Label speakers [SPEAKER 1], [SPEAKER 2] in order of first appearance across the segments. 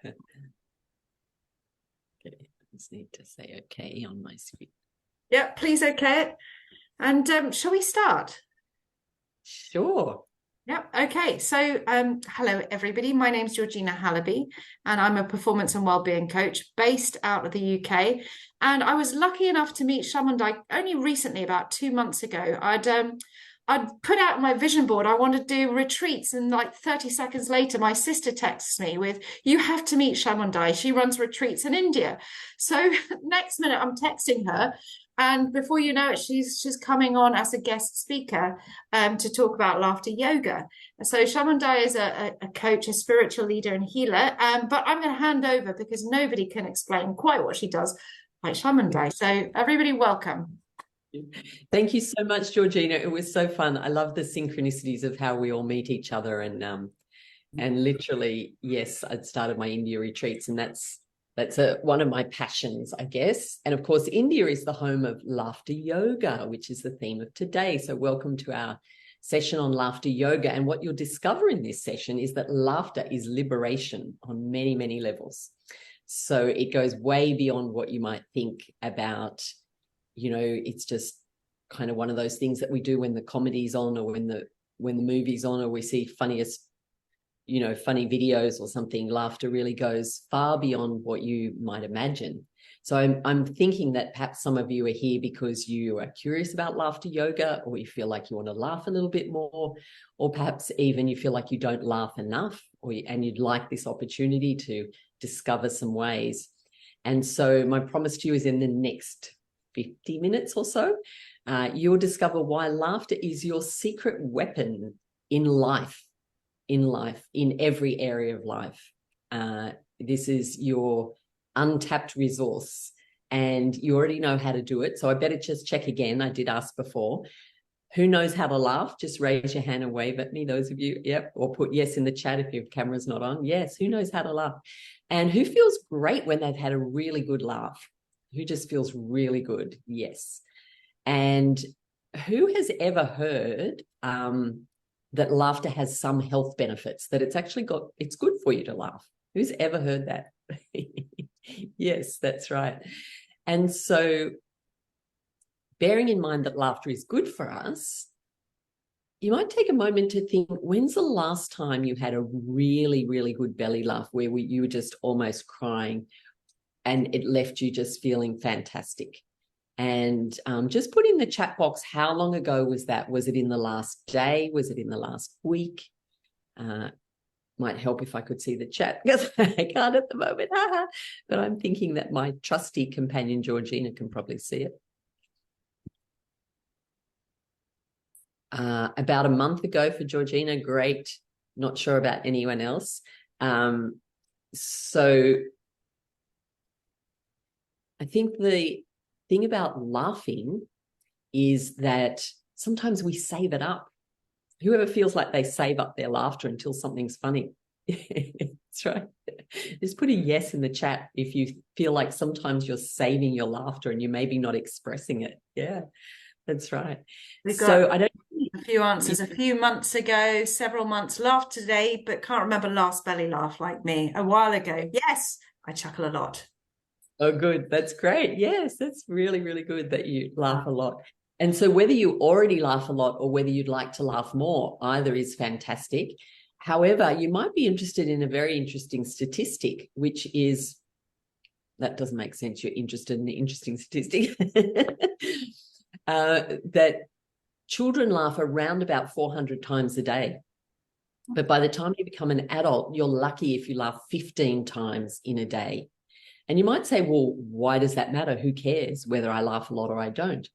[SPEAKER 1] Okay, I just need to say okay on my screen.
[SPEAKER 2] Yeah, please okay it. And shall we start?
[SPEAKER 1] Sure.
[SPEAKER 2] Yeah, okay. So hello everybody. My name's Georgina Halabi, and I'm a performance and wellbeing coach based out of the UK. And I was lucky enough to meet Chamundai only recently, about 2 months ago. I'd put out my vision board. I wanted to do retreats, and like 30 seconds later, my sister texts me with, "You have to meet Chamundai. She runs retreats in India." So next minute, I'm texting her, and before you know it, she's coming on as a guest speaker to talk about laughter yoga. So Chamundai is a coach, a spiritual leader, and healer. But I'm going to hand over because nobody can explain quite what she does like Chamundai. So everybody, welcome.
[SPEAKER 1] Thank you so much, Georgina. It was so fun. I love the synchronicities of how we all meet each other, and literally, yes, I'd started my India retreats, and that's one of my passions, I guess. And of course, India is the home of laughter yoga, which is the theme of today. So welcome to our session on laughter yoga. And what you'll discover in this session is that laughter is liberation on many, many levels. So it goes way beyond what you might think about. It's just kind of one of those things that we do when the comedy's on, or when the movie's on, or we see funny videos or something. Laughter really goes far beyond what you might imagine. So I'm thinking that perhaps some of you are here because you are curious about laughter yoga, or you feel like you want to laugh a little bit more, or perhaps even you feel like you don't laugh enough, and you'd like this opportunity to discover some ways. And so my promise to you is in the next 50 minutes or so, you'll discover why laughter is your secret weapon in life, in every area of life. This is your untapped resource, and you already know how to do it. So I better just check again. I did ask before. Who knows how to laugh? Just raise your hand and wave at me, those of you. Yep. Or put yes in the chat if your camera's not on. Yes. Who knows how to laugh? And who feels great when they've had a really good laugh? Who just feels really good? Yes. And who has ever heard that laughter has some health benefits, that it's good for you to laugh? Who's ever heard that? Yes, that's right. And so bearing in mind that laughter is good for us, you might take a moment to think, when's the last time you had a really, really good belly laugh where you were just almost crying and it left you just feeling fantastic? And just put in the chat box, how long ago was that? Was it in the last day? Was it in the last week? Might help if I could see the chat, because I can't at the moment. But I'm thinking that my trusty companion, Georgina, can probably see it. About a month ago for Georgina, great. Not sure about anyone else. So I think the thing about laughing is that sometimes we save it up. Whoever feels like they save up their laughter until something's funny? That's right. Just put a yes in the chat if you feel like sometimes you're saving your laughter and you're maybe not expressing it. Yeah, that's right.
[SPEAKER 2] We've got a few answers.
[SPEAKER 1] Yeah.
[SPEAKER 2] A few months ago, several months, laughed today, but can't remember last belly laugh like me. A while ago. Yes, I chuckle a lot.
[SPEAKER 1] Oh, good. That's great. Yes, that's really, really good that you laugh a lot. And so whether you already laugh a lot or whether you'd like to laugh more, either is fantastic. However, you might be interested in a very interesting statistic, which is, that doesn't make sense. You're interested in the interesting statistic, that children laugh around about 400 times a day. But by the time you become an adult, you're lucky if you laugh 15 times in a day. And you might say, well, why does that matter? Who cares whether I laugh a lot or I don't?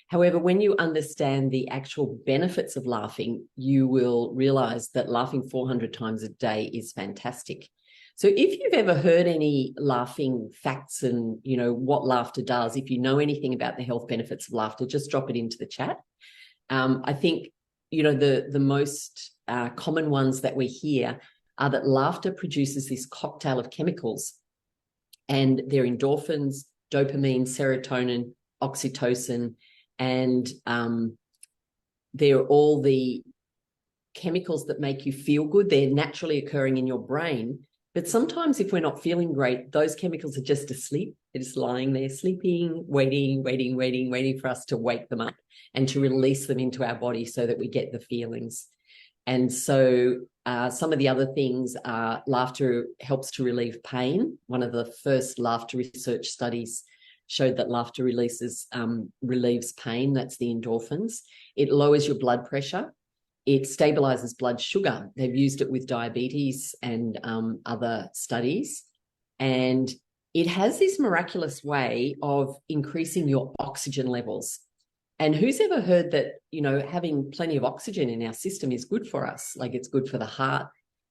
[SPEAKER 1] However, when you understand the actual benefits of laughing, you will realize that laughing 400 times a day is fantastic. So if you've ever heard any laughing facts and, what laughter does, if you know anything about the health benefits of laughter, just drop it into the chat. I think, the most common ones that we hear are that laughter produces this cocktail of chemicals, and they're endorphins, dopamine, serotonin, oxytocin, and they're all the chemicals that make you feel good. They're naturally occurring in your brain, But sometimes if we're not feeling great, those chemicals are just asleep. They're just lying there, sleeping, waiting for us to wake them up and to release them into our body so that we get the feelings. And so some of the other things are laughter helps to relieve pain. One of the first laughter research studies showed that laughter relieves pain. That's the endorphins. It lowers your blood pressure. It stabilizes blood sugar. They've used it with diabetes and other studies. And it has this miraculous way of increasing your oxygen levels. And who's ever heard that, having plenty of oxygen in our system is good for us? Like, it's good for the heart.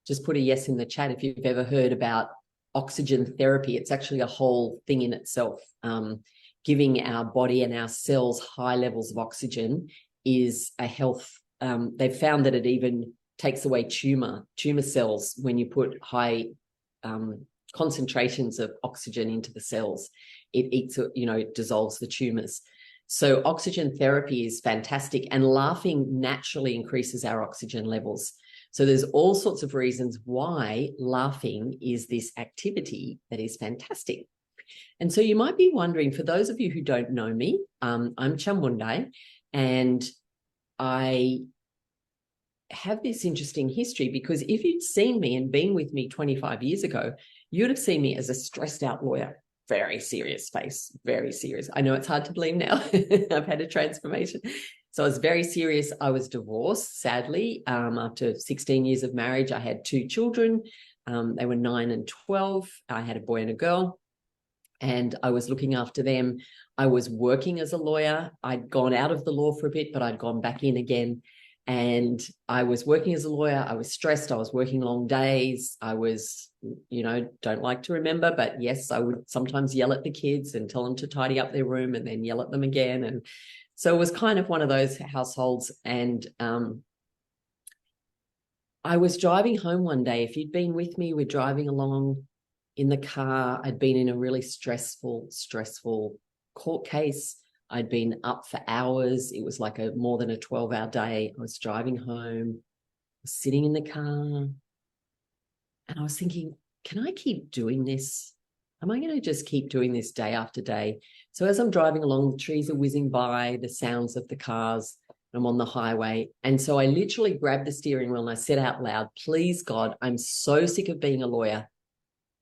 [SPEAKER 1] Just put a yes in the chat if you've ever heard about oxygen therapy. It's actually a whole thing in itself. Giving our body and our cells high levels of oxygen is a health. They've found that it even takes away tumor cells when you put high concentrations of oxygen into the cells. It dissolves the tumors. So oxygen therapy is fantastic, and laughing naturally increases our oxygen levels. So there's all sorts of reasons why laughing is this activity that is fantastic. And so you might be wondering, for those of you who don't know me, I'm Chamundai, and I have this interesting history, because if you'd seen me and been with me 25 years ago, you'd have seen me as a stressed out lawyer. Very serious face, very serious. I know it's hard to believe now. I've had a transformation. So I was very serious. I was divorced, sadly. After 16 years of marriage, I had 2 children. They were 9 and 12. I had a boy and a girl, and I was looking after them. I was working as a lawyer. I'd gone out of the law for a bit, but I'd gone back in again. And I was working as a lawyer. I was stressed. I was working long days. I was, don't like to remember, but yes, I would sometimes yell at the kids and tell them to tidy up their room and then yell at them again. And so it was kind of one of those households. And I was driving home one day. If you'd been with me, we're driving along in the car. I'd been in a really stressful court case. I'd been up for hours. It was like more than a 12-hour day. I was driving home, I was sitting in the car, and I was thinking, can I keep doing this? Am I going to just keep doing this day after day? So as I'm driving along, the trees are whizzing by, the sounds of the cars, I'm on the highway. And so I literally grabbed the steering wheel and I said out loud, please, God, I'm so sick of being a lawyer.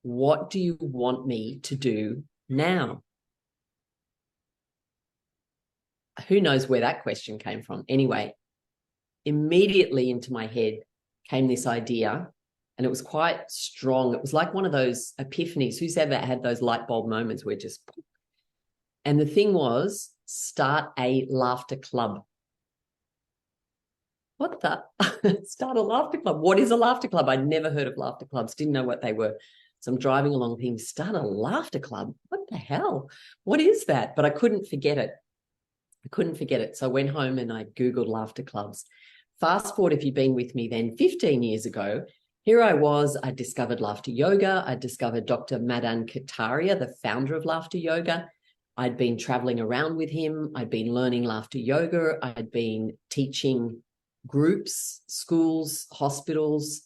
[SPEAKER 1] What do you want me to do now? Who knows where that question came from? Anyway, immediately into my head came this idea, and it was quite strong. It was like one of those epiphanies. Who's ever had those light bulb moments where just... And the thing was, start a laughter club. What the? Start a laughter club. What is a laughter club? I'd never heard of laughter clubs, didn't know what they were. So I'm driving along thinking, start a laughter club? What the hell? What is that? But I couldn't forget it. So I went home and I Googled laughter clubs. Fast forward, if you've been with me then, 15 years ago, here I was. I discovered laughter yoga. I discovered Dr. Madan Kataria, the founder of laughter yoga. I'd been traveling around with him. I'd been learning laughter yoga. I'd been teaching groups, schools, hospitals,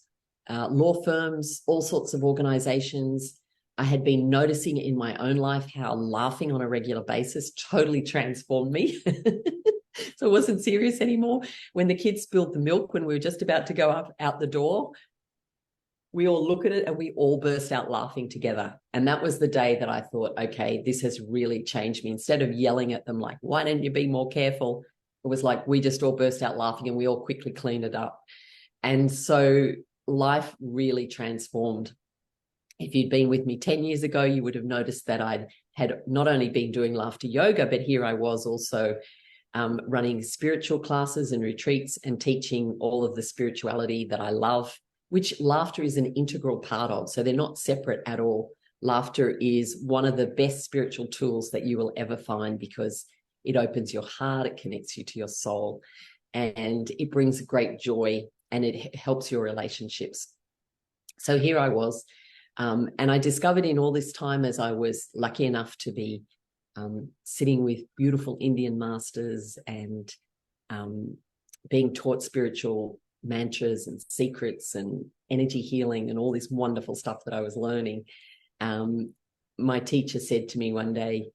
[SPEAKER 1] law firms, all sorts of organizations. I had been noticing in my own life how laughing on a regular basis totally transformed me. So it wasn't serious anymore. When the kids spilled the milk, when we were just about to go out the door, we all look at it and we all burst out laughing together. And that was the day that I thought, okay, this has really changed me. Instead of yelling at them like, why don't you be more careful? It was like we just all burst out laughing and we all quickly cleaned it up. And so life really transformed. If you'd been with me 10 years ago, you would have noticed that I'd had not only been doing laughter yoga, but here I was also running spiritual classes and retreats and teaching all of the spirituality that I love, which laughter is an integral part of. So they're not separate at all. Laughter is one of the best spiritual tools that you will ever find, because it opens your heart, it connects you to your soul, and it brings great joy, and it helps your relationships. So here I was. And I discovered in all this time, as I was lucky enough to be sitting with beautiful Indian masters and being taught spiritual mantras and secrets and energy healing and all this wonderful stuff that I was learning, my teacher said to me one day,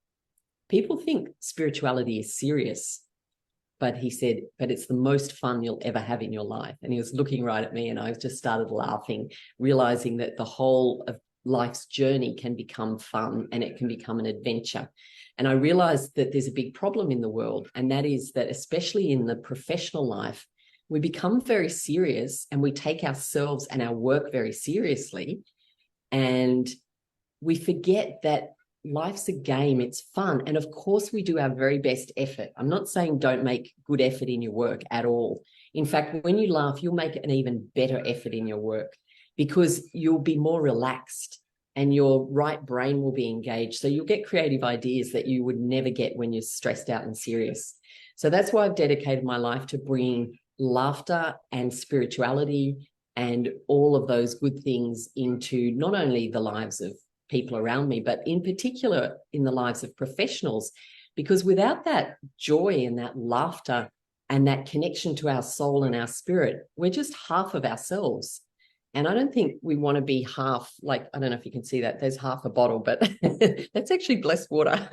[SPEAKER 1] people think spirituality is serious, but he said, but it's the most fun you'll ever have in your life. And he was looking right at me, and I just started laughing, realizing that the whole of life's journey can become fun and it can become an adventure. And I realized that there's a big problem in the world, and that is that especially in the professional life, we become very serious and we take ourselves and our work very seriously. And we forget that life's a game, it's fun. And of course, we do our very best effort. I'm not saying don't make good effort in your work at all. In fact, when you laugh, you'll make an even better effort in your work because you'll be more relaxed and your right brain will be engaged. So you'll get creative ideas that you would never get when you're stressed out and serious. So that's why I've dedicated my life to bringing laughter and spirituality and all of those good things into not only the lives of people around me, but in particular in the lives of professionals, because without that joy and that laughter and that connection to our soul and our spirit, we're just half of ourselves. And I don't think we want to be half, like, I don't know if you can see that, there's half a bottle, but that's actually blessed water.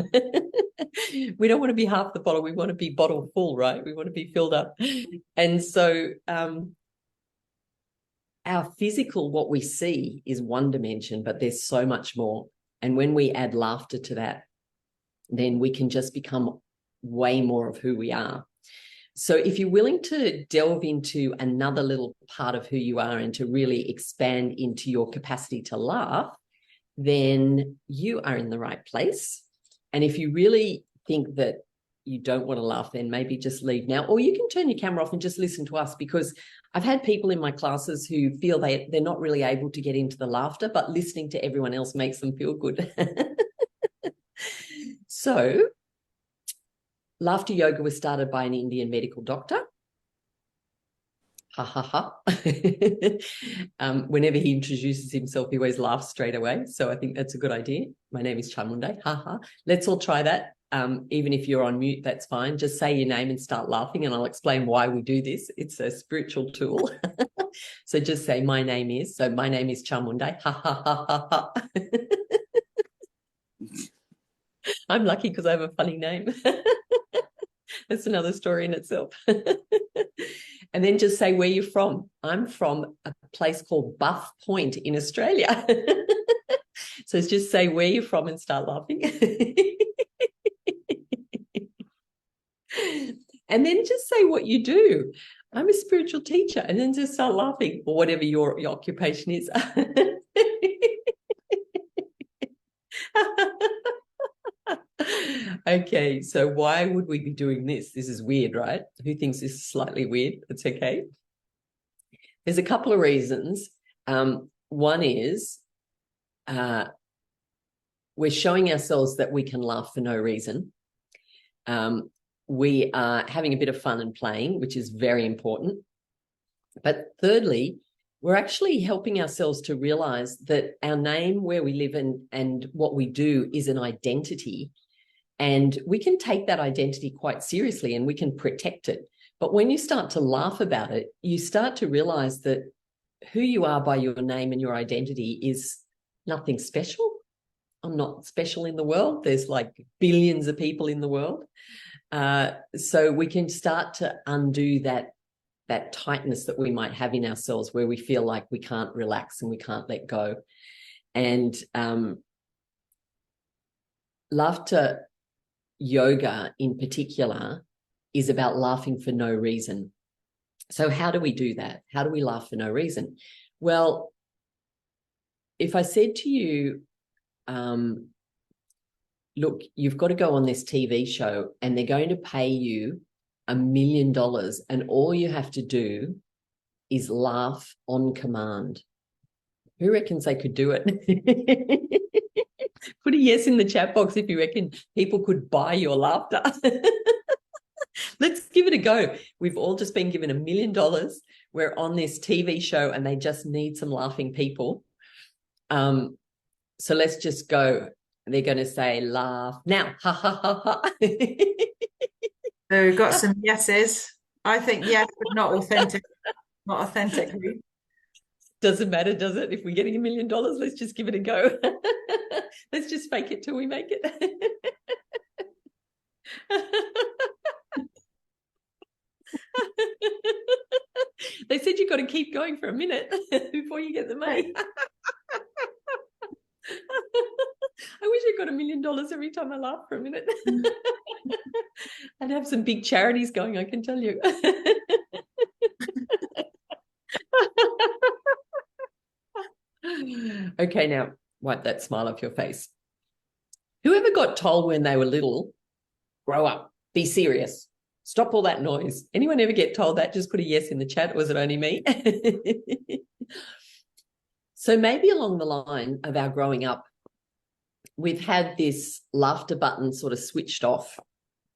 [SPEAKER 1] We don't want to be half the bottle. We want to be bottle full, right? We want to be filled up. And so our physical, what we see is one dimension, but there's so much more. And when we add laughter to that, then we can just become way more of who we are. So if you're willing to delve into another little part of who you are and to really expand into your capacity to laugh, then you are in the right place. And if you really think that you don't want to laugh, then maybe just leave now, or you can turn your camera off and just listen to us, because I've had people in my classes who feel they're not really able to get into the laughter, but listening to everyone else makes them feel good. So laughter yoga was started by an Indian medical doctor. Ha ha ha. Whenever he introduces himself, he always laughs straight away. So I think that's a good idea. My name is Chamundai. Ha ha. Let's all try that. Even if you're on mute, that's fine. Just say your name and start laughing, and I'll explain why we do this. It's a spiritual tool. So just say, my name is. So my name is Chamundai. Ha ha ha ha ha. I'm lucky because I have a funny name. That's another story in itself. And then just say where you're from. I'm from a place called Buff Point in Australia. So just say where you're from and start laughing. And then just say what you do. I'm a spiritual teacher. And then just start laughing, or whatever your occupation is. Okay, so why would we be doing this? This is weird, right? Who thinks this is slightly weird? It's okay. There's a couple of reasons. One is we're showing ourselves that we can laugh for no reason. We are having a bit of fun and playing, which is very important. But thirdly, we're actually helping ourselves to realize that our name, where we live, and what we do is an identity. And we can take that identity quite seriously and we can protect it. But when you start to laugh about it, you start to realize that who you are by your name and your identity is nothing special. I'm not special in the world. There's like billions of people in the world. So we can start to undo that tightness that we might have in ourselves, where we feel like we can't relax and we can't let go. And laughter yoga in particular is about laughing for no reason. So how do we do that? How do we laugh for no reason? Well, if I said to you, look, you've got to go on this TV show and they're going to pay you $1 million, and all you have to do is laugh on command. Who reckons they could do it? Put a yes in the chat box if you reckon people could buy your laughter. Let's give it a go. We've all just been given $1 million. We're on this TV show and they just need some laughing people. So let's just go. They're going to say, laugh now. Ha, ha, ha, ha.
[SPEAKER 2] So we've got some yeses. I think yes, but not authentic. not authentically.
[SPEAKER 1] Doesn't matter, does it? If we're getting $1 million, let's just give it a go. Let's just fake it till we make it. They said you've got to keep going for a minute before you get the money. I wish I got $1 million every time I laugh for a minute. I'd have some big charities going, I can tell you. Okay, now wipe that smile off your face. Whoever got told when they were little, grow up, be serious, stop all that noise? Anyone ever get told that? Just put a yes in the chat. Was it only me? So maybe along the line of our growing up, we've had this laughter button sort of switched off.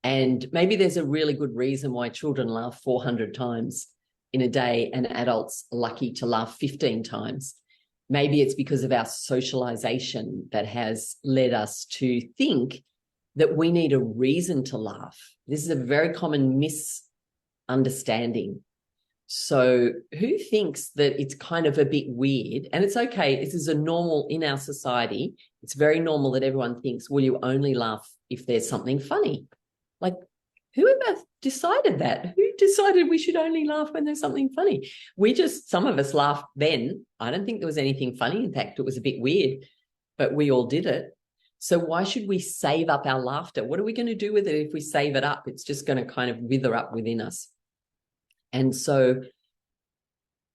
[SPEAKER 1] And maybe there's a really good reason why children laugh 400 times in a day and adults are lucky to laugh 15 times. Maybe it's because of our socialization that has led us to think that we need a reason to laugh. This is a very common misunderstanding. So who thinks that it's kind of a bit weird? And it's okay. This is a normal in our society. It's very normal that everyone thinks, well, you only laugh if there's something funny. Like, whoever decided that? Who decided we should only laugh when there's something funny? Some of us laughed then. I don't think there was anything funny. In fact, it was a bit weird, but we all did it. So why should we save up our laughter? What are we going to do with it if we save it up? It's just going to kind of wither up within us. And so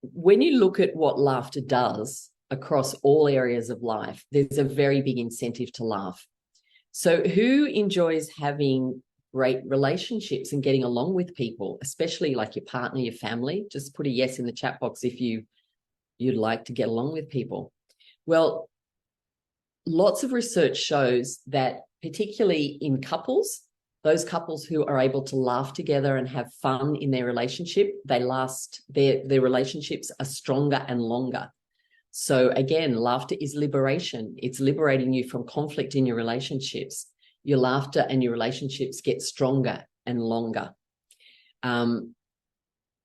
[SPEAKER 1] when you look at what laughter does across all areas of life, there's a very big incentive to laugh. So who enjoys having great relationships and getting along with people, especially like your partner, your family? Just put a yes in the chat box if you'd like to get along with people. Well, lots of research shows that particularly in couples, those couples who are able to laugh together and have fun in their relationship, they last, their relationships are stronger and longer. So again, laughter is liberation. It's liberating you from conflict in your relationships. Your laughter and your relationships get stronger and longer.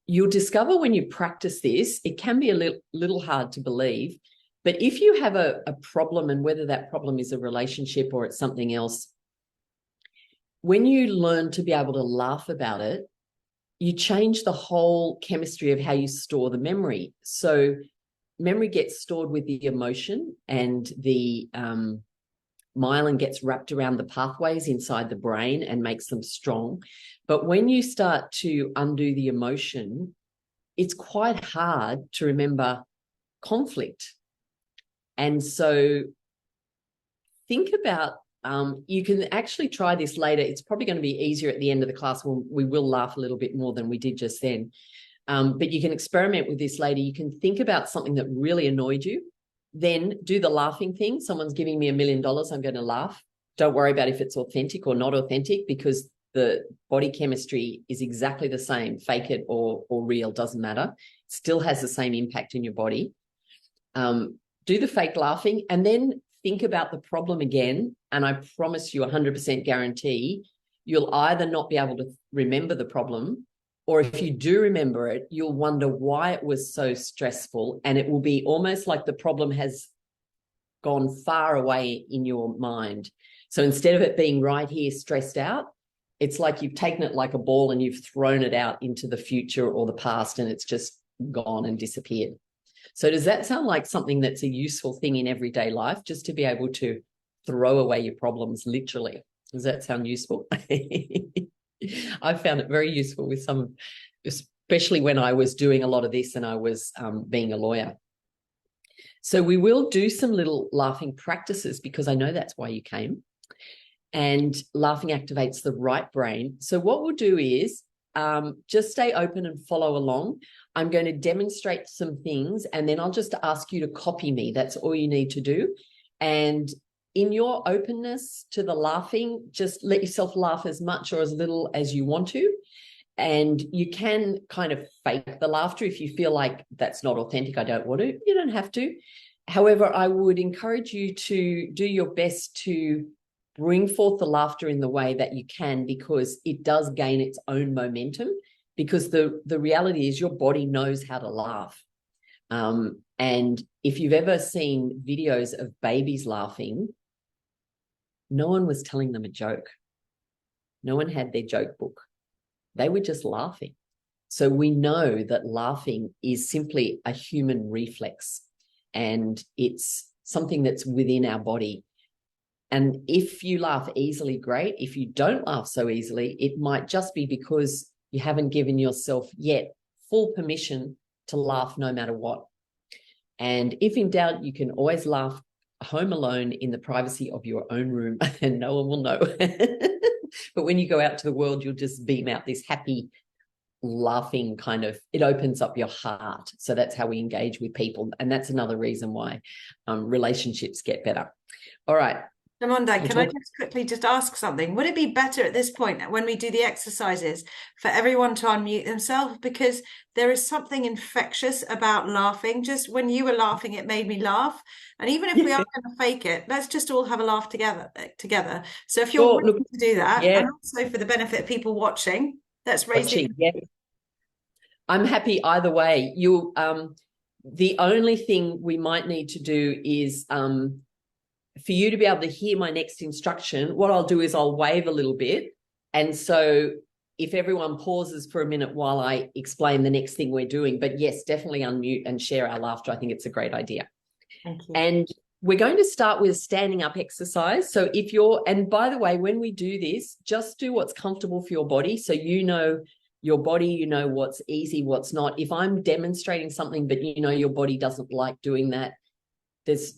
[SPEAKER 1] You'll discover when you practice this, it can be a little hard to believe, but if you have a problem, and whether that problem is a relationship or it's something else, when you learn to be able to laugh about it, you change the whole chemistry of how you store the memory. So memory gets stored with the emotion, and the myelin gets wrapped around the pathways inside the brain and makes them strong. But when you start to undo the emotion, it's quite hard to remember conflict. And so think about, you can actually try this later. It's probably going to be easier at the end of the class when we will laugh a little bit more than we did just then. But you can experiment with this later. You can think about something that really annoyed you, then do the laughing thing. Someone's giving me $1 million, I'm going to laugh. Don't worry about if it's authentic or not authentic, because the body chemistry is exactly the same. Fake it or real, doesn't matter. It still has the same impact in your body. Do the fake laughing and then think about the problem again. And I promise you 100% guarantee you'll either not be able to remember the problem, or if you do remember it, you'll wonder why it was so stressful. And it will be almost like the problem has gone far away in your mind. So instead of it being right here stressed out, it's like you've taken it like a ball and you've thrown it out into the future or the past, and it's just gone and disappeared. So does that sound like something that's a useful thing in everyday life, just to be able to throw away your problems literally? Does that sound useful? I found it very useful with some, especially when I was doing a lot of this and I was being a lawyer. So we will do some little laughing practices, because I know that's why you came. And laughing activates the right brain. So what we'll do is just stay open and follow along. I'm going to demonstrate some things, and then I'll just ask you to copy me. That's all you need to do. And in your openness to the laughing, just let yourself laugh as much or as little as you want to. And you can kind of fake the laughter if you feel like that's not authentic. I don't want to. You don't have to. However, I would encourage you to do your best to bring forth the laughter in the way that you can, because it does gain its own momentum because the reality is your body knows how to laugh. And if you've ever seen videos of babies laughing, no one was telling them a joke. No one had their joke book. They were just laughing. So we know that laughing is simply a human reflex, and it's something that's within our body. And if you laugh easily, great. If you don't laugh so easily, it might just be because you haven't given yourself yet full permission to laugh no matter what. And if in doubt, you can always laugh home alone in the privacy of your own room and no one will know. But when you go out to the world, you'll just beam out this happy, laughing kind of, it opens up your heart. So that's how we engage with people. And that's another reason why relationships get better. All right.
[SPEAKER 2] Chamundai, can I just quickly just ask something? Would it be better at this point when we do the exercises for everyone to unmute themselves? Because there is something infectious about laughing. Just when you were laughing, it made me laugh. And even if we are going to fake it, let's just all have a laugh together. So if you're willing to do that, and also for the benefit of people watching, let's raise the...
[SPEAKER 1] I'm happy either way. The only thing we might need to do is... for you to be able to hear my next instruction, what I'll do is I'll wave a little bit. And so if everyone pauses for a minute while I explain the next thing we're doing, but yes, definitely unmute and share our laughter. I think it's a great idea.
[SPEAKER 2] Thank you.
[SPEAKER 1] And we're going to start with standing up exercise. So and by the way, when we do this, just do what's comfortable for your body. So you know your body, you know what's easy, what's not. If I'm demonstrating something, but you know your body doesn't like doing that,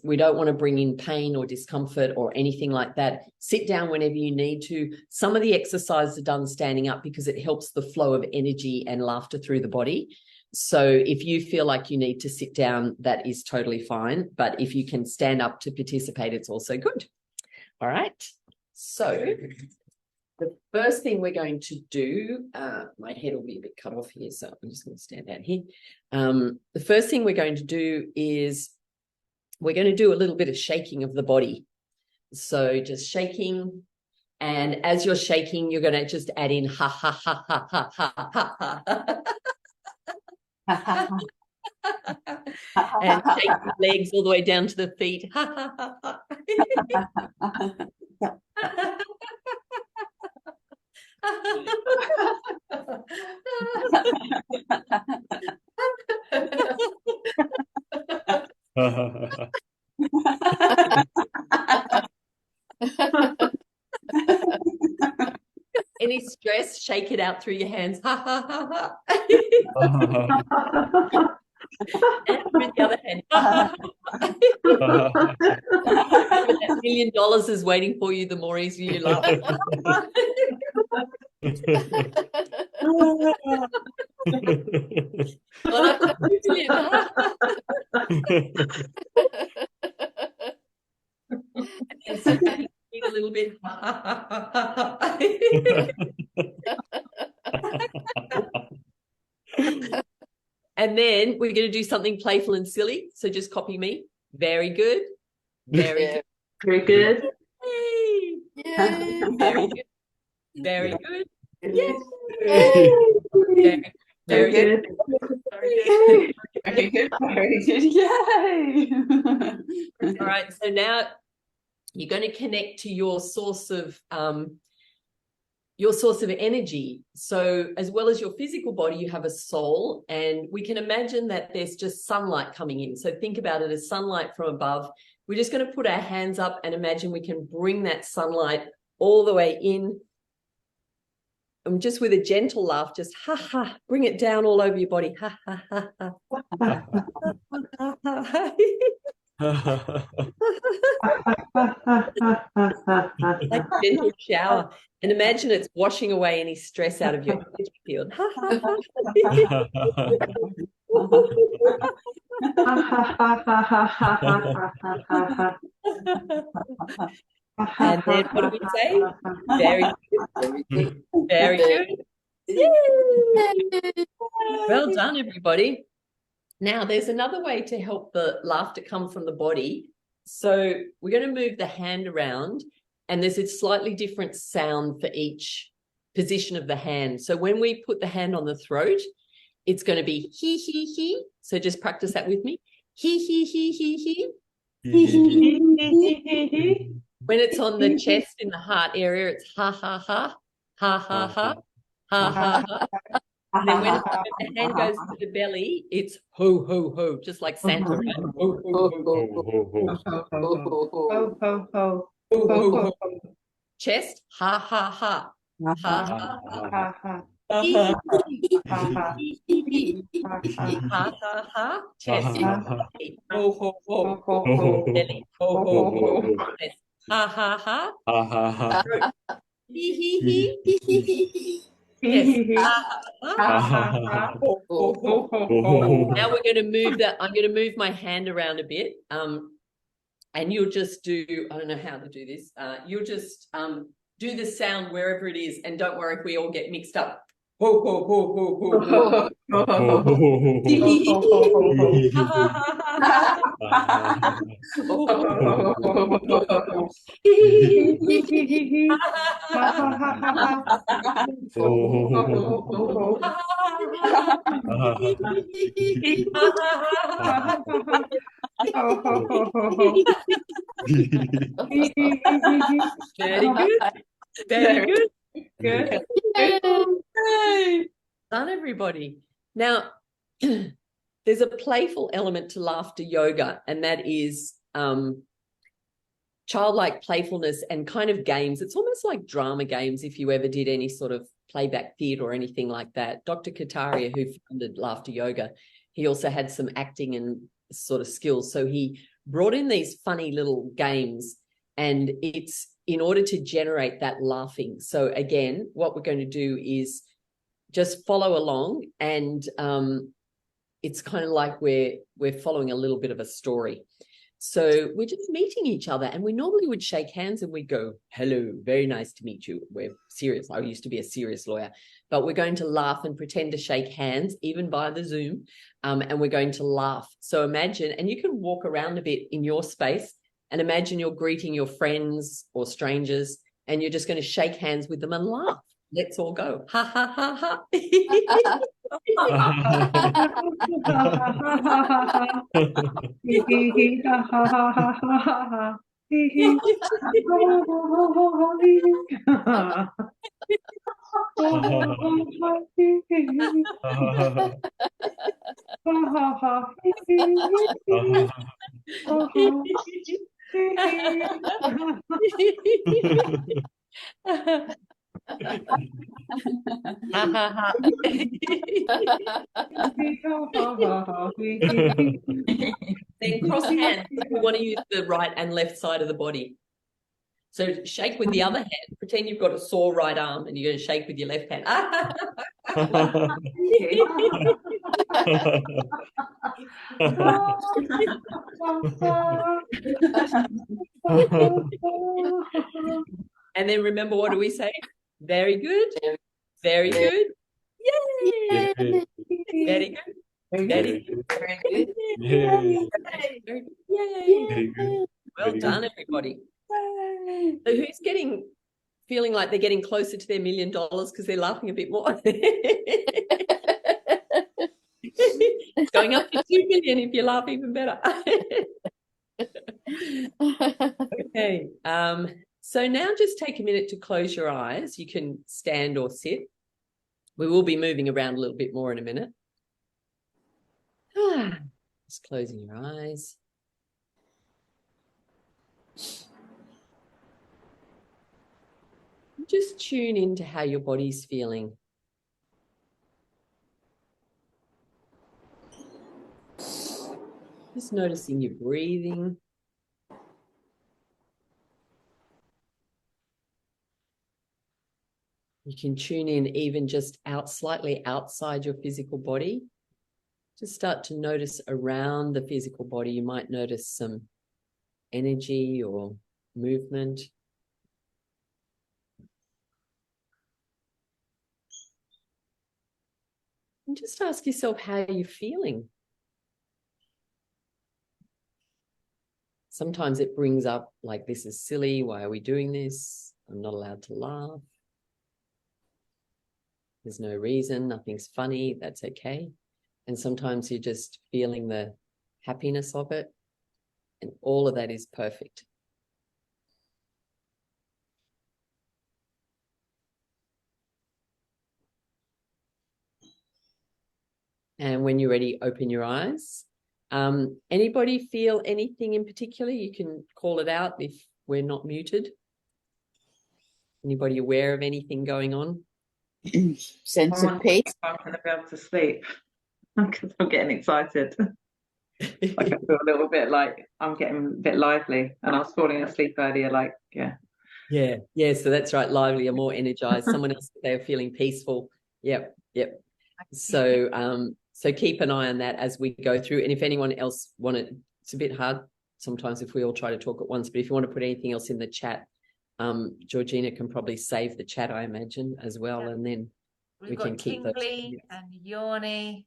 [SPEAKER 1] we don't want to bring in pain or discomfort or anything like that. Sit down whenever you need to. Some of the exercises are done standing up because it helps the flow of energy and laughter through the body. So if you feel like you need to sit down, that is totally fine. But if you can stand up to participate, it's also good. All right. So the first thing we're going to do, my head will be a bit cut off here, so I'm just going to stand down here. The first thing we're going to do is we're going to do a little bit of shaking of the body. So just shaking. And as you're shaking, you're going to just add in ha, ha, ha, ha, ha, ha, ha, ha. And shake your legs all the way down to the feet. Ha, ha, ha, ha. Any stress, shake it out through your hands. Ha, ha, ha, ha. And with the other hand. Ha, ha, ha. $1 million is waiting for you, the more easy you laugh. And so a little bit. And then we're going to do something playful and silly. So just copy me. Very good. Very good.
[SPEAKER 3] Very good.
[SPEAKER 1] Yay. Yay. Very good. Very good. Yay.
[SPEAKER 3] Very good. Very good. Very good. Yay.
[SPEAKER 1] All right. So now you're going to connect to your source of energy. So as well as your physical body, you have a soul, and we can imagine that there's just sunlight coming in. So think about it as sunlight from above. We're just going to put our hands up and imagine we can bring that sunlight all the way in. And just with a gentle laugh, just ha ha, bring it down all over your body. Ha ha ha ha. Like a gentle shower. And imagine it's washing away any stress out of your energy field. And then what do we say? Very good. Very good. Yay! Well done, everybody. Now, there's another way to help the laughter come from the body. So we're going to move the hand around, and there's a slightly different sound for each position of the hand. So when we put the hand on the throat, it's going to be he, he, he. So just practice that with me. He, he, he, he, he. When it's on the chest in the heart area, it's ha, ha, ha, ha, ha, ha, ha, ha, ha. And then when the hand goes to the belly, it's ho, ho, ho, just like Santa, right? Ho, ho, ho, ho, ho. Chest, ha, ha, ha, ha, ha, ha. Ha, ha, ha. Chest, ho, ho, ho. Belly, ho, ho, ho. Chest, ha, ha, ha. He, he, he. Yes. Now we're going to move that. I'm going to move my hand around a bit. And you'll just do, I don't know how to do this. You'll just do the sound wherever it is. And don't worry if we all get mixed up. Ho, ho, ho, ho, ho, ho. Very good. Very good. Good. Done, everybody. Now, there's a playful element to laughter yoga, and that is childlike playfulness and kind of games. It's almost like drama games if you ever did any sort of playback theatre or anything like that. Dr. Kataria, who founded laughter yoga, he also had some acting and sort of skills. So he brought in these funny little games, and it's in order to generate that laughing. So again, what we're going to do is just follow along, and it's kind of like we're following a little bit of a story. So we're just meeting each other, and we normally would shake hands and we go, hello, very nice to meet you. We're serious. I used to be a serious lawyer, but we're going to laugh and pretend to shake hands, even by the Zoom, and we're going to laugh. So imagine, and you can walk around a bit in your space, and imagine you're greeting your friends or strangers, and you're just going to shake hands with them and laugh. Let's all go. Ha, ha, ha, ha. Then cross hands. You want to use the right and left side of the body. So shake with the other hand. Pretend you've got a sore right arm and you're going to shake with your left hand. And then remember, what do we say? Very good. Very good. Yay! Very good. Very good. Yay! Well done, everybody. So who's feeling like they're getting closer to their $1 million because they're laughing a bit more? It's going up to 2 million if you laugh even better. Okay. So now just take a minute to close your eyes. You can stand or sit. We will be moving around a little bit more in a minute. Just closing your eyes. Just tune into how your body's feeling. Just noticing your breathing. You can tune in even just slightly outside your physical body. Just start to notice around the physical body. You might notice some energy or movement. And just ask yourself how you're feeling. Sometimes it brings up like, this is silly. Why are we doing this? I'm not allowed to laugh. There's no reason, nothing's funny, that's okay. And sometimes you're just feeling the happiness of it, and all of that is perfect. And when you're ready, open your eyes. Anybody feel anything in particular? You can call it out if we're not muted. Anybody aware of anything going on?
[SPEAKER 3] Sense of peace. I'm going to be able to sleep because I'm getting excited. Like I feel a little bit like I'm getting a bit lively, and I was falling asleep earlier. Like,
[SPEAKER 1] yeah. So that's right. Lively or more energized. Someone else, they're feeling peaceful. Yep. So keep an eye on that as we go through. And if anyone else wanted, it's a bit hard sometimes if we all try to talk at once. But if you want to put anything else in the chat, Georgina can probably save the chat, I imagine, as well, and then we can keep those.
[SPEAKER 2] And yawning.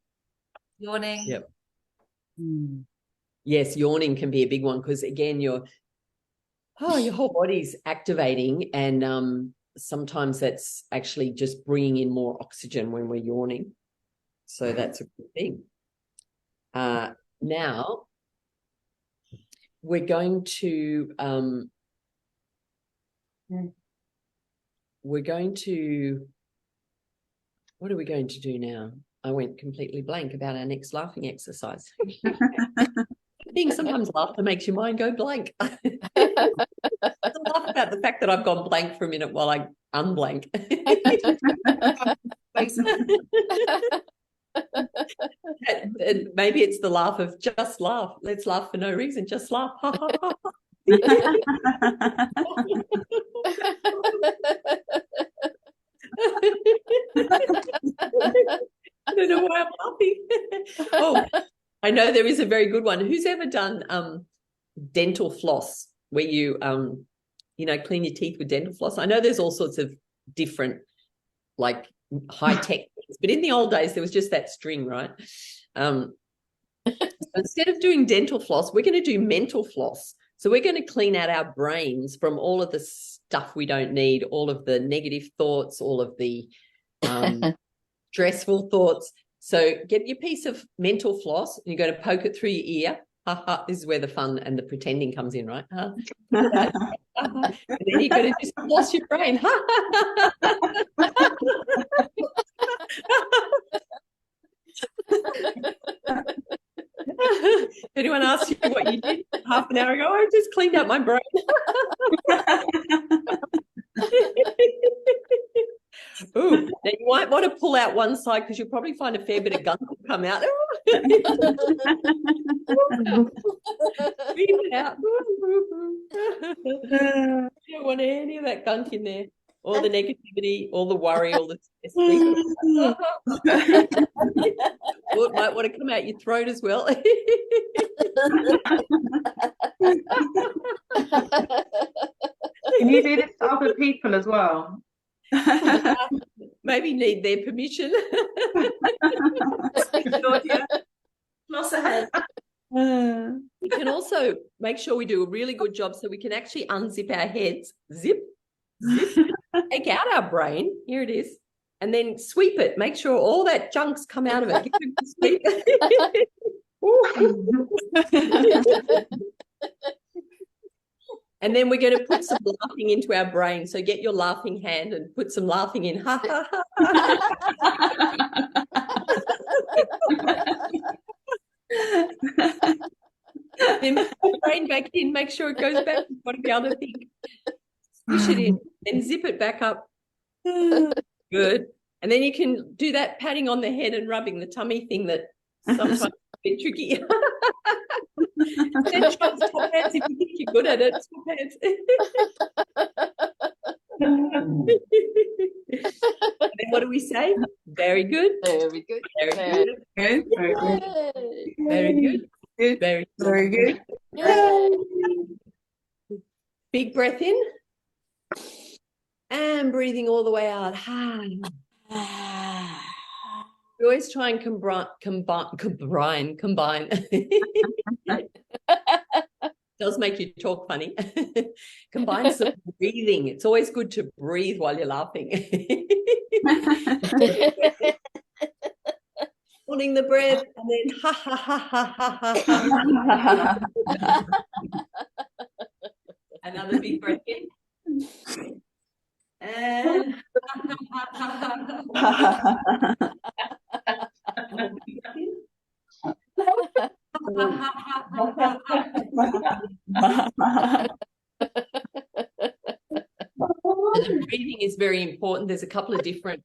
[SPEAKER 1] Yep. Yes, yawning can be a big one because again, your whole body's activating, and sometimes that's actually just bringing in more oxygen when we're yawning. So that's a good thing. Now we're going to what are we going to do now? I went completely blank about our next laughing exercise. I think sometimes laughter makes your mind go blank. I laugh about the fact that I've gone blank for a minute while I unblank. And maybe it's the laugh of just laugh. Let's laugh for no reason. Just laugh. I don't know why I'm laughing. Oh, I know there is a very good one. Who's ever done dental floss where you clean your teeth with dental floss? I know there's all sorts of different like high-tech things, but in the old days there was just that string, right? Instead of doing dental floss, we're going to do mental floss. So we're going to clean out our brains from all of the stuff we don't need, all of the negative thoughts, all of the stressful thoughts. So get your piece of mental floss and you're going to poke it through your ear. This is where the fun and the pretending comes in, right? And then you're going to just floss your brain. Anyone ask you what you did half an hour ago? I just cleaned out my brain. Ooh, now you might want to pull out one side because you'll probably find a fair bit of gunk will come out. Leave it out. You don't want any of that gunk in there. All the negativity, all the worry, all the stress. Well, it might want to come out your throat as well.
[SPEAKER 3] Can you do this to other people as well?
[SPEAKER 1] Maybe need their permission.
[SPEAKER 2] Floss ahead.
[SPEAKER 1] We can also make sure we do a really good job so we can actually unzip our heads. Zip, take out our brain. Here it is. And then sweep it. Make sure all that junk's come out of it. Give it a sweep. And then we're going to put some laughing into our brain. So get your laughing hand and put some laughing in. Ha, ha, ha. Then put the brain back in. Make sure it goes back. You've got to be able to think. Push it in. Then zip it back up. Good. And then you can do that patting on the head and rubbing the tummy thing that sometimes is a bit tricky. Then try swap hands if you think you're good at it. Swap hands. And then what do we say? Very good.
[SPEAKER 3] Very good.
[SPEAKER 1] Very good.
[SPEAKER 3] Very good.
[SPEAKER 1] Very good. Very good.
[SPEAKER 3] Very good.
[SPEAKER 1] Yay. Big breath in. And breathing all the way out. We always try and combine. Does make you talk funny. Combine some breathing. It's always good to breathe while you're laughing. Holding the breath, and then ha ha ha ha ha ha. Another big breath in. And the breathing is very important. There's a couple of different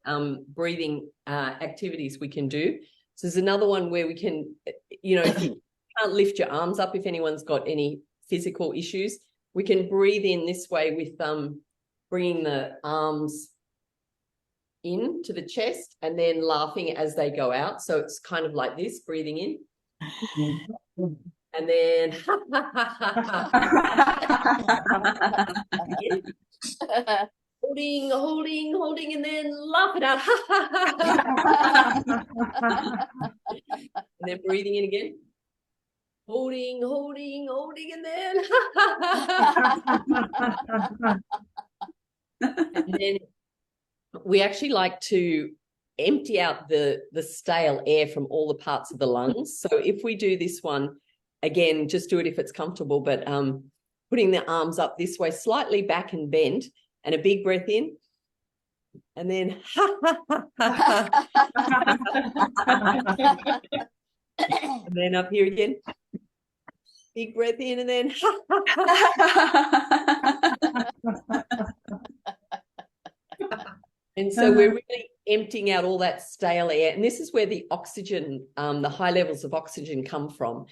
[SPEAKER 1] breathing activities we can do. So there's another one where we can, if you can't lift your arms up, if anyone's got any physical issues, we can breathe in this way with bringing the arms in to the chest and then laughing as they go out. So it's kind of like this, breathing in. And then holding, and then laugh it out. And then breathing in again. Holding, and then and then we actually like to empty out the stale air from all the parts of the lungs. So if we do this one, again, just do it if it's comfortable, but putting the arms up this way, slightly back and bent, and a big breath in, and then and then up here again, big breath in, and then and so we're really emptying out all that stale air, and this is where the oxygen, the high levels of oxygen come from.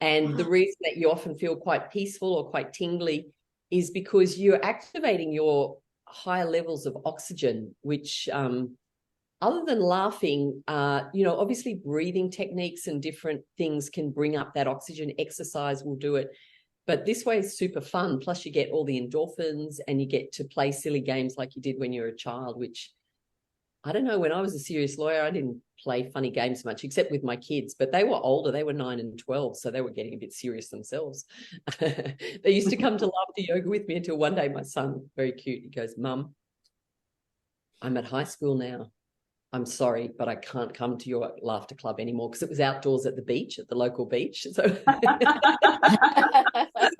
[SPEAKER 1] And the reason that you often feel quite peaceful or quite tingly is because you're activating your higher levels of oxygen, which other than laughing, obviously breathing techniques and different things can bring up that oxygen. Exercise will do it. But this way is super fun. Plus you get all the endorphins and you get to play silly games like you did when you were a child, which I don't know, when I was a serious lawyer, I didn't play funny games much, except with my kids, but they were older. They were 9 and 12, so they were getting a bit serious themselves. They used to come to laughter yoga with me until one day my son, very cute, he goes, "Mum, I'm at high school now. I'm sorry, but I can't come to your laughter club anymore," because it was outdoors at the beach, at the local beach. So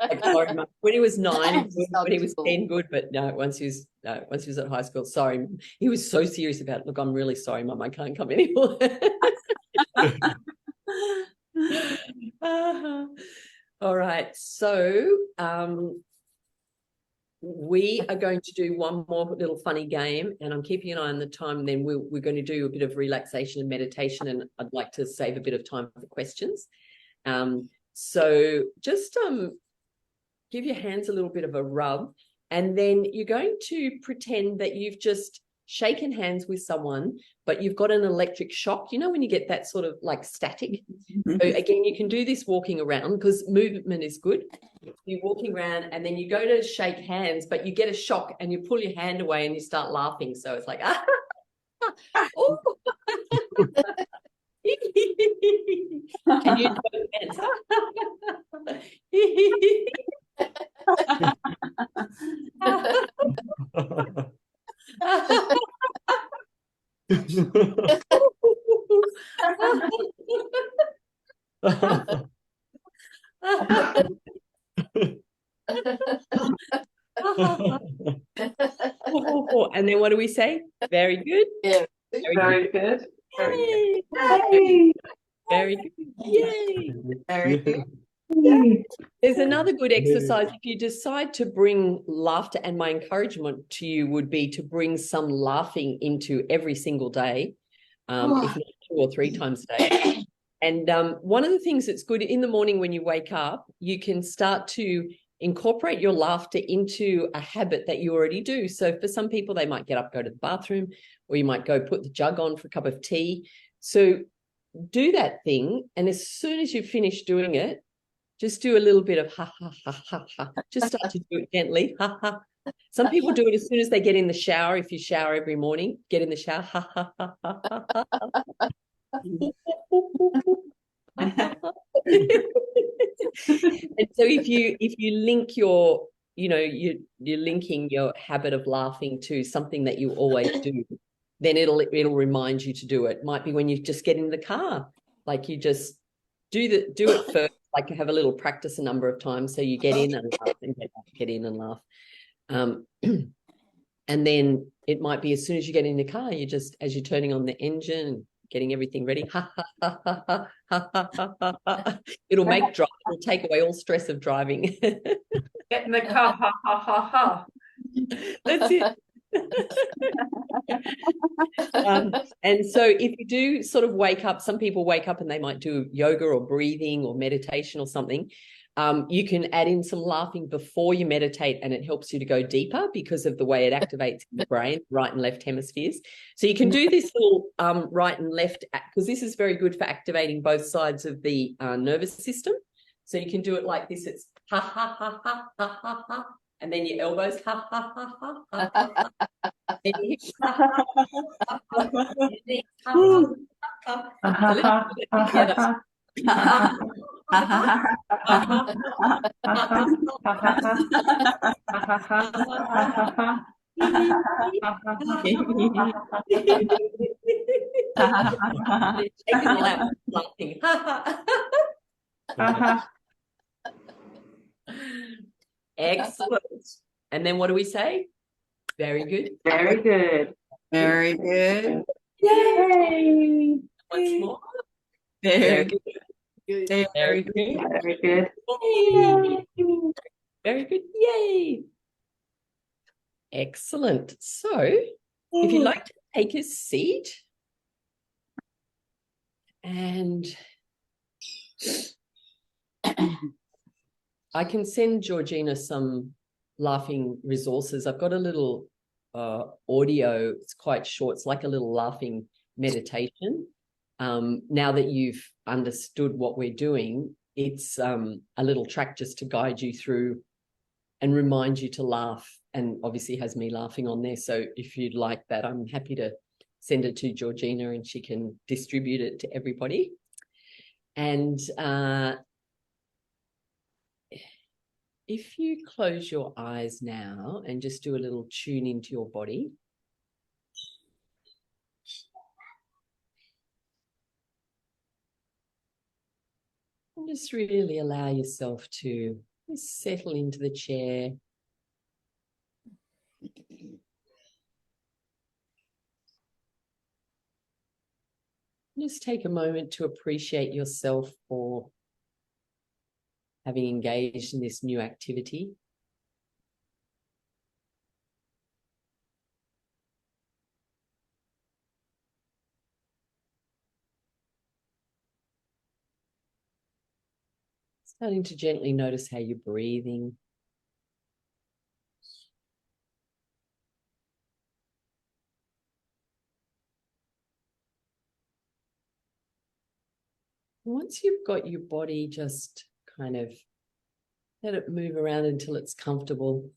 [SPEAKER 1] like, sorry, Mum. When he was 9, when he was 10, good, but no, once he was at high school, sorry. He was so serious about it. "Look, I'm really sorry, Mum, I can't come anymore." All right, so we are going to do one more little funny game, and I'm keeping an eye on the time, and then we're going to do a bit of relaxation and meditation, and I'd like to save a bit of time for questions. So just give your hands a little bit of a rub, and then you're going to pretend that you've just shaken hands with someone, but you've got an electric shock. You know when you get that sort of like static? So again, you can do this walking around because movement is good. You're walking around and then you go to shake hands, but you get a shock and you pull your hand away and you start laughing. So it's like, oh. And you do hands. And then what do we say? Very good.
[SPEAKER 2] Yeah.
[SPEAKER 3] Very good.
[SPEAKER 1] Yay.
[SPEAKER 3] Yay.
[SPEAKER 1] Very good. Yay.
[SPEAKER 2] Very good.
[SPEAKER 3] Yay.
[SPEAKER 1] There's another good exercise. If you decide to bring laughter, and my encouragement to you would be to bring some laughing into every single day, if not 2 or 3 times a day. And one of the things that's good in the morning when you wake up, you can start to incorporate your laughter into a habit that you already do. So for some people, they might get up, go to the bathroom, or you might go put the jug on for a cup of tea. So do that thing. And as soon as you finish doing it, just do a little bit of ha, ha, ha, ha, ha. Just start to do it gently. Ha, ha. Some people do it as soon as they get in the shower. If you shower every morning, get in the shower. Ha, ha, ha, ha, ha, ha. And so if you link your, you're linking your habit of laughing to something that you always do, then it'll remind you to do it. Might be when you just get in the car, like you just do it first, like you have a little practice a number of times, so you get in and laugh and get in and laugh. And then it might be as soon as you get in the car, you just, as you're turning on the engine, getting everything ready, ha ha ha ha ha ha ha ha ha. It'll take away all stress of driving.
[SPEAKER 3] Get in the car, ha ha ha ha.
[SPEAKER 1] That's it. And so if you do sort of wake up, some people wake up and they might do yoga or breathing or meditation or something. You can add in some laughing before you meditate, and it helps you to go deeper because of the way it activates the brain, right and left hemispheres. So you can do this little right and left, because this is very good for activating both sides of the nervous system. So you can do it like this. It's ha ha ha ha ha ha ha, and then your elbows ha ha ha ha ha ha. And you hit, ha, ha, ha, ha, ha, excellent. And then what do we say? Very good.
[SPEAKER 3] Very good.
[SPEAKER 4] Very good.
[SPEAKER 3] Yay!
[SPEAKER 1] Once more.
[SPEAKER 4] Very
[SPEAKER 1] good.
[SPEAKER 4] good.
[SPEAKER 1] Very good.
[SPEAKER 3] Very good.
[SPEAKER 1] Yay. Very good. Yay. Excellent. So if you'd like to take a seat, and I can send Georgina some laughing resources. I've got a little audio. It's quite short. It's like a little laughing meditation. Now that you've understood what we're doing, it's a little track just to guide you through and remind you to laugh, and obviously has me laughing on there. So if you'd like that, I'm happy to send it to Georgina and she can distribute it to everybody. And if you close your eyes now and just do a little tune into your body. And just really allow yourself to settle into the chair. Just take a moment to appreciate yourself for having engaged in this new activity. Starting to gently notice how you're breathing. Once you've got your body, just kind of let it move around until it's comfortable.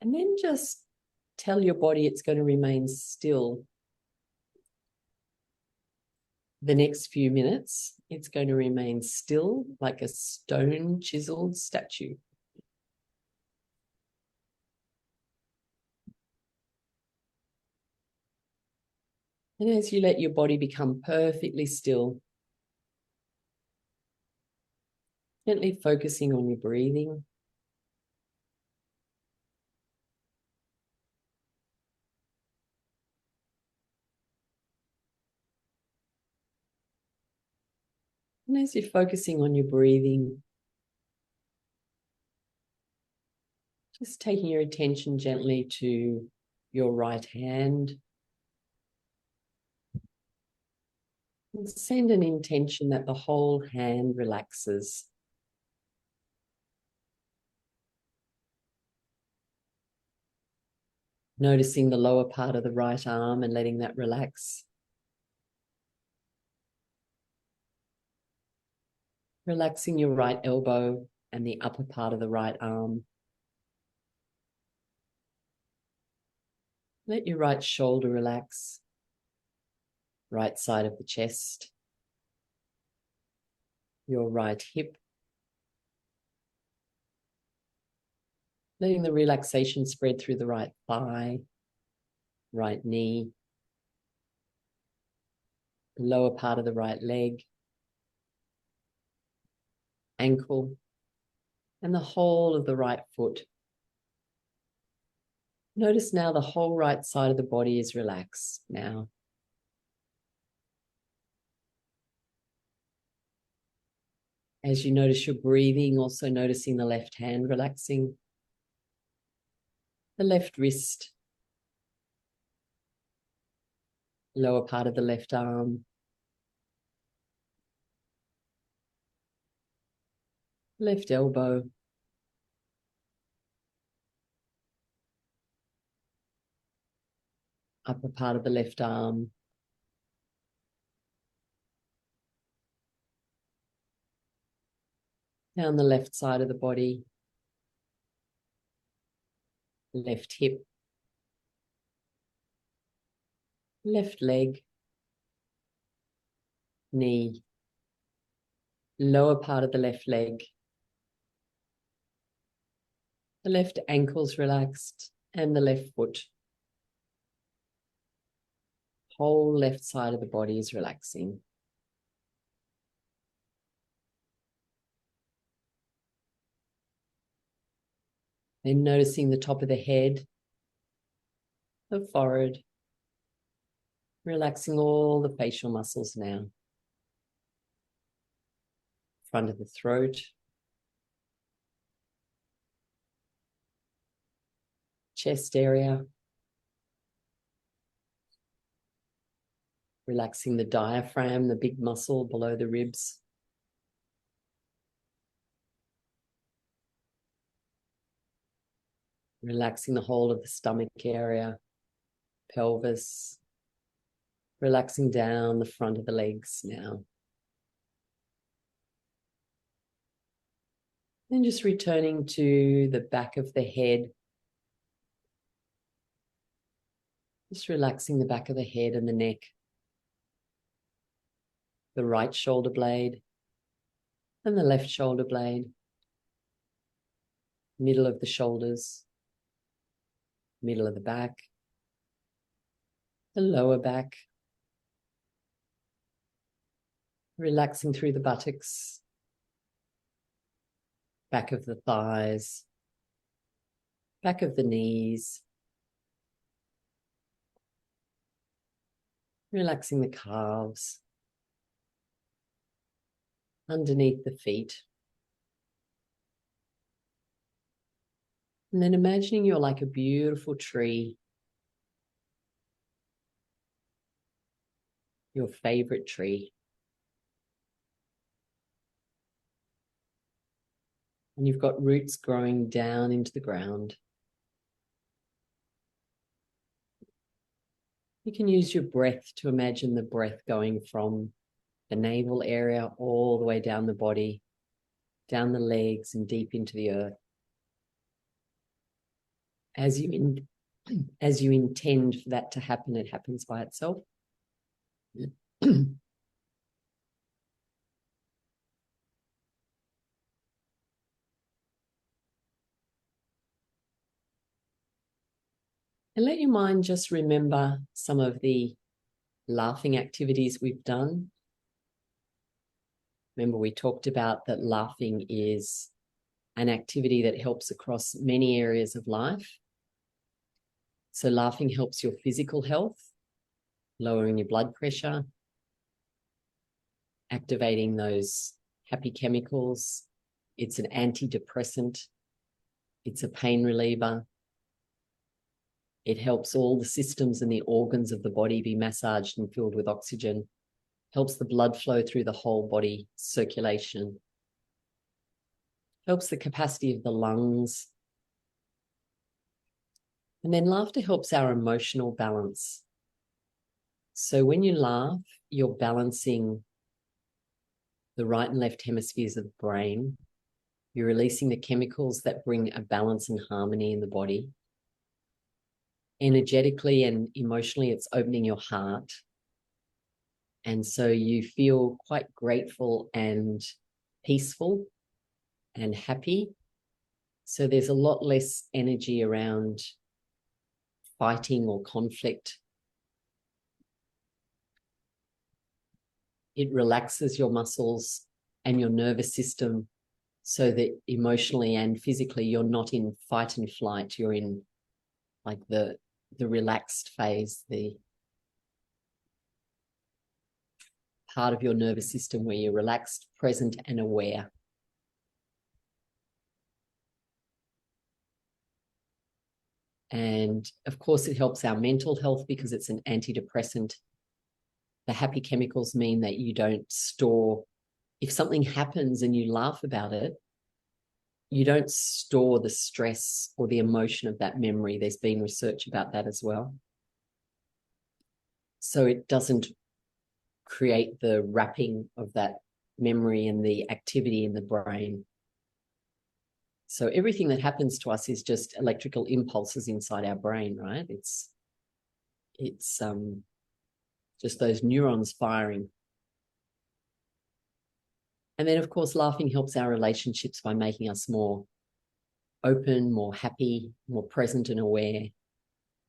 [SPEAKER 1] And then just tell your body it's going to remain still. The next few minutes, it's going to remain still like a stone chiseled statue. And as you let your body become perfectly still, gently focusing on your breathing. And as you're focusing on your breathing, just taking your attention gently to your right hand. And send an intention that the whole hand relaxes. Noticing the lower part of the right arm and letting that relax. Relaxing your right elbow and the upper part of the right arm. Let your right shoulder relax. Right side of the chest. Your right hip. Letting the relaxation spread through the right thigh, right knee, lower part of the right leg, ankle, and the whole of the right foot. Notice now the whole right side of the body is relaxed now. As you notice your breathing, also noticing the left hand relaxing, the left wrist, lower part of the left arm, left elbow, upper part of the left arm, down the left side of the body, left hip, left leg, knee, lower part of the left leg, the left ankle's relaxed, and the left foot. Whole left side of the body is relaxing. Then noticing the top of the head, the forehead, relaxing all the facial muscles now. Front of the throat, chest area, relaxing the diaphragm, the big muscle below the ribs. Relaxing the whole of the stomach area, pelvis, relaxing down the front of the legs now. Then just returning to the back of the head. Just relaxing the back of the head and the neck. The right shoulder blade and the left shoulder blade. Middle of the shoulders. Middle of the back. The lower back. Relaxing through the buttocks. Back of the thighs. Back of the knees. Relaxing the calves. Underneath the feet. And then imagining you're like a beautiful tree. Your favorite tree. And you've got roots growing down into the ground. You can use your breath to imagine the breath going from the navel area all the way down the body, down the legs and deep into the earth. As you intend for that to happen, it happens by itself. And let your mind just remember some of the laughing activities we've done. Remember, we talked about that laughing is an activity that helps across many areas of life. So laughing helps your physical health, lowering your blood pressure, activating those happy chemicals. It's an antidepressant. It's a pain reliever. It helps all the systems and the organs of the body be massaged and filled with oxygen. Helps the blood flow through the whole body, circulation. Helps the capacity of the lungs. And then laughter helps our emotional balance. So when you laugh, you're balancing the right and left hemispheres of the brain. You're releasing the chemicals that bring a balance and harmony in the body. Energetically and emotionally, it's opening your heart. And so you feel quite grateful and peaceful and happy. So there's a lot less energy around fighting or conflict. It relaxes your muscles and your nervous system so that emotionally and physically you're not in fight and flight. You're in like the relaxed phase, the part of your nervous system where you're relaxed, present, and aware. And of course, it helps our mental health because it's an antidepressant. The happy chemicals mean that you don't store, if something happens and you laugh about it, you don't store the stress or the emotion of that memory. There's been research about that as well. So it doesn't create the wrapping of that memory and the activity in the brain. So everything that happens to us is just electrical impulses inside our brain, right? It's just those neurons firing. And then, of course, laughing helps our relationships by making us more open, more happy, more present and aware,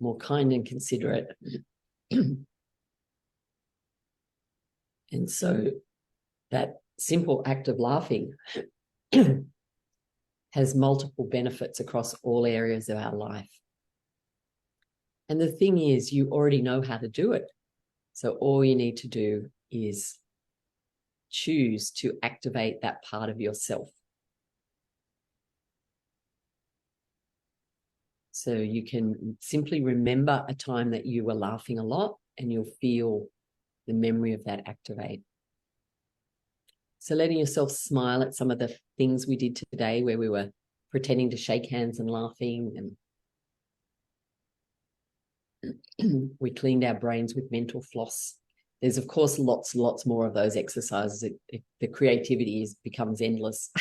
[SPEAKER 1] more kind and considerate. And so that simple act of laughing has multiple benefits across all areas of our life. And the thing is, you already know how to do it. So all you need to do is choose to activate that part of yourself. So you can simply remember a time that you were laughing a lot and you'll feel the memory of that activate. So letting yourself smile at some of the things we did today where we were pretending to shake hands and laughing, and we cleaned our brains with mental floss. There's, of course, lots more of those exercises. The creativity becomes endless.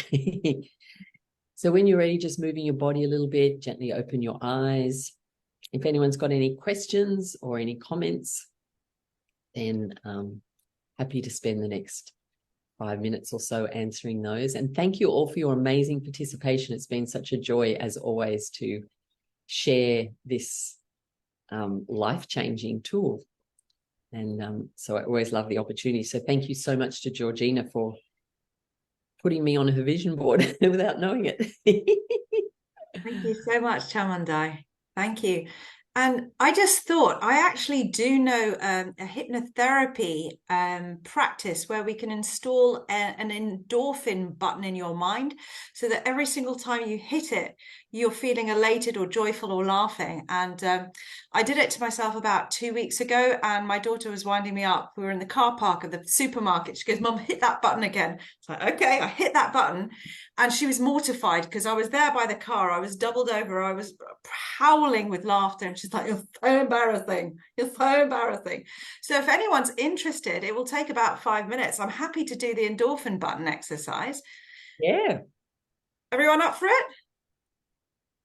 [SPEAKER 1] So when you're ready, just moving your body a little bit, gently open your eyes. If anyone's got any questions or any comments, then happy to spend the next 5 minutes or so answering those. And thank you all for your amazing participation. It's been such a joy, as always, to share this life-changing tool. And so I always love the opportunity. So thank you so much to Georgina for putting me on her vision board without knowing it.
[SPEAKER 2] Thank you so much, Chamundai. Thank you. And I just thought, I actually do know a hypnotherapy practice where we can install an endorphin button in your mind so that every single time you hit it, you're feeling elated or joyful or laughing. And I did it to myself about 2 weeks ago, and my daughter was winding me up. We were in the car park of the supermarket. She goes, "Mum, hit that button again." It's like, okay, I hit that button. And she was mortified because I was there by the car. I was doubled over. I was howling with laughter. And she's like, "You're so embarrassing. You're so embarrassing." So if anyone's interested, it will take about 5 minutes. I'm happy to do the endorphin button exercise.
[SPEAKER 1] Yeah.
[SPEAKER 2] Everyone up for it?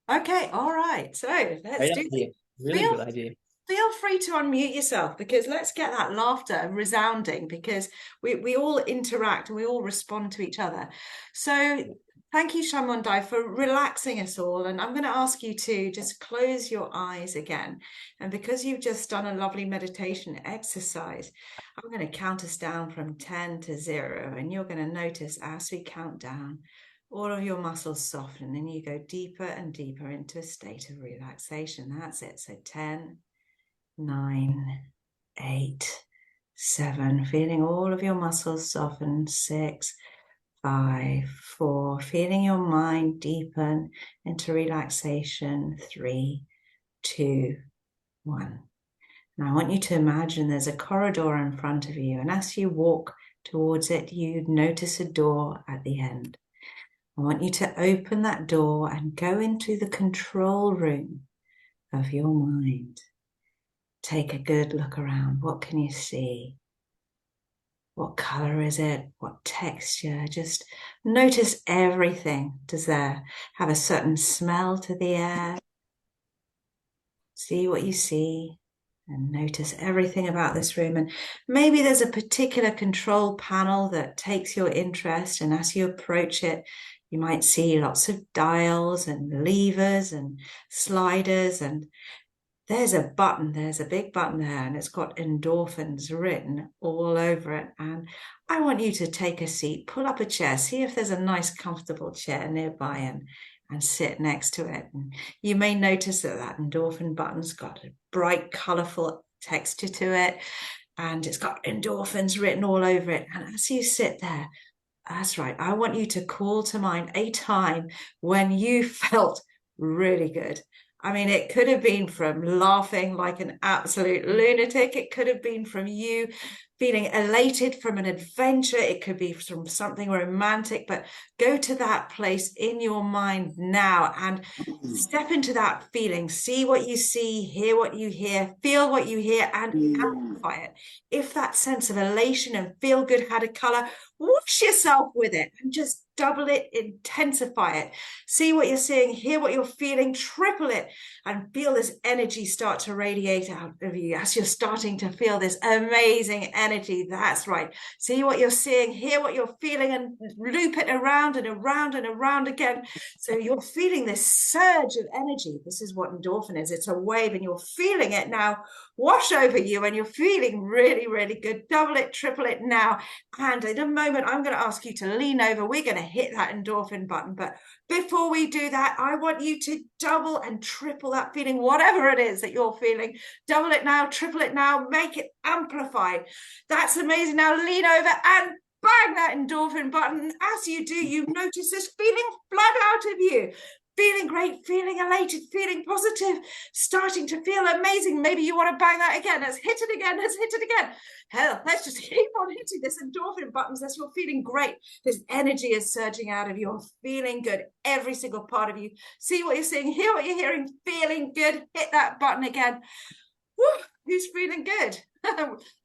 [SPEAKER 2] Okay, all right. So let's do this.
[SPEAKER 1] Really good idea.
[SPEAKER 2] Feel free to unmute yourself, because let's get that laughter resounding, because we all interact and we all respond to each other. So thank you, Chamundai, for relaxing us all. And I'm going to ask you to just close your eyes again. And because you've just done a lovely meditation exercise, I'm going to count us down from 10 to 0. And you're going to notice as we count down, all of your muscles soften and you go deeper and deeper into a state of relaxation. That's it. So 10, 9, 8, 7, feeling all of your muscles soften. 6, 5, 4, feeling your mind deepen into relaxation. 3, 2, 1. Now I want you to imagine there's a corridor in front of you, and as you walk towards it, you notice a door at the end. I want you to open that door and go into the control room of your mind. Take a good look around. What can you see? What color is it? What texture? Just notice everything. Does there have a certain smell to the air? See what you see and notice everything about this room. And maybe there's a particular control panel that takes your interest, and as you approach it, you might see lots of dials and levers and sliders, and there's a button, there's a big button there, and it's got endorphins written all over it. And I want you to take a seat, pull up a chair, see if there's a nice, comfortable chair nearby, and sit next to it. And you may notice that that endorphin button's got a bright, colourful texture to it, and it's got endorphins written all over it. And as you sit there, that's right, I want you to call to mind a time when you felt really good. I mean, it could have been from laughing like an absolute lunatic. It could have been from you feeling elated from an adventure. It could be from something romantic, but go to that place in your mind now and step into that feeling. See what you see, hear what you hear, feel what you hear, and amplify it. If that sense of elation and feel good had a color, wash yourself with it and just double it, intensify it. See what you're seeing, hear what you're feeling, triple it, and feel this energy start to radiate out of you as you're starting to feel this amazing energy. That's right. See what you're seeing, hear what you're feeling, and loop it around and around and around again. So you're feeling this surge of energy. This is what endorphin is. It's a wave, and you're feeling it now wash over you, and you're feeling really, really good. Double it, triple it now. And in a moment, I'm going to ask you to lean over. We're going to hit that endorphin button. But before we do that, I want you to double and triple that feeling, whatever it is that you're feeling. Double it now, triple it now, make it amplified. That's amazing. Now lean over and bang that endorphin button. As you do, you notice this feeling flood out of you. Feeling great, feeling elated, feeling positive, starting to feel amazing. Maybe you want to bang that again. Let's hit it again. Let's hit it again. Hell, let's just keep on hitting this endorphin buttons as you're feeling great. This energy is surging out of you. You're feeling good, every single part of you. See what you're seeing, hear what you're hearing, feeling good. Hit that button again. Woo, who's feeling good?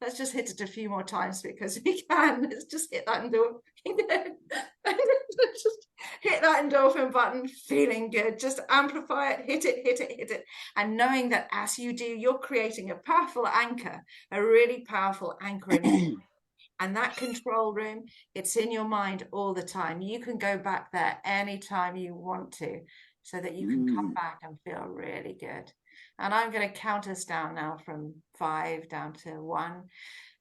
[SPEAKER 2] Let's just hit it a few more times because we can. Let's just hit that endorphin. Just hit that endorphin button, feeling good. Just amplify it, hit it, hit it, hit it. And knowing that as you do, you're creating a powerful anchor, a really powerful anchor in your mind. And that control room, it's in your mind all the time. You can go back there anytime you want to so that you can come back and feel really good. And I'm going to count us down now from 5 down to 1.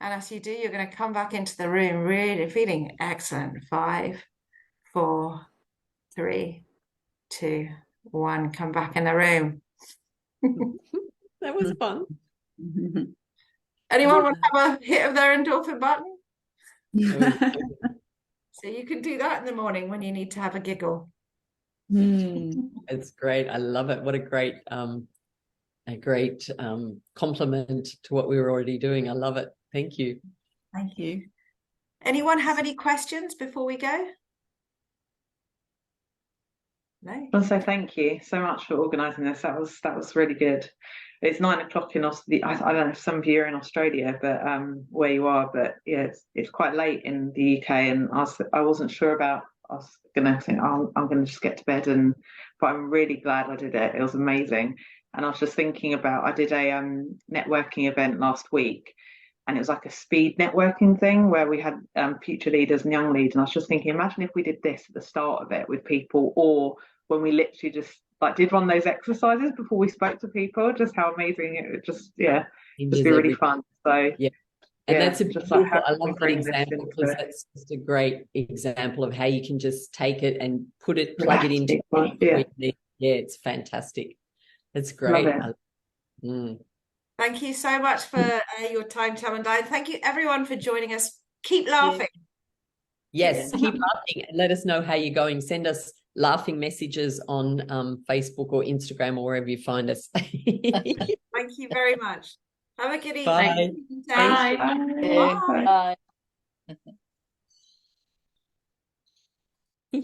[SPEAKER 2] And as you do, you're going to come back into the room really feeling excellent. 5, 4, 3, 2, 1. Come back in the room.
[SPEAKER 1] That was fun.
[SPEAKER 2] Anyone want to have a hit of their endorphin button? So you can do that in the morning when you need to have a giggle.
[SPEAKER 1] It's great. I love it. What a great compliment to what we were already doing. I love it. Thank you.
[SPEAKER 4] Thank you.
[SPEAKER 2] Anyone have any questions before we go? No.
[SPEAKER 3] I want to say thank you so much for organising this. That was really good. It's 9 o'clock in Australia. I don't know if some of you are in Australia, but where you are. But yeah, it's quite late in the UK, and I wasn't sure about. I was gonna think I'm gonna just get to bed, but I'm really glad I did it. It was amazing. And I was just thinking about, I did a networking event last week, and it was like a speed networking thing where we had future leaders and young leaders. And I was just thinking, imagine if we did this at the start of it with people, or when we literally just like did one of those exercises before we spoke to people, just how amazing it would just, just be really fun. So
[SPEAKER 1] yeah. And that's
[SPEAKER 3] just
[SPEAKER 1] like I love that example because that's just a great example of how you can just take it and plug it into it's fantastic. It's great.
[SPEAKER 2] Thank you so much for your time, Chamundai. Thank you everyone for joining us. Keep laughing.
[SPEAKER 1] Yes, keep laughing and let us know how you're going. Send us laughing messages on Facebook or Instagram or wherever you find us.
[SPEAKER 2] Thank you very much. Have a good evening.
[SPEAKER 1] Bye.
[SPEAKER 2] Bye.
[SPEAKER 4] Bye.
[SPEAKER 2] Bye.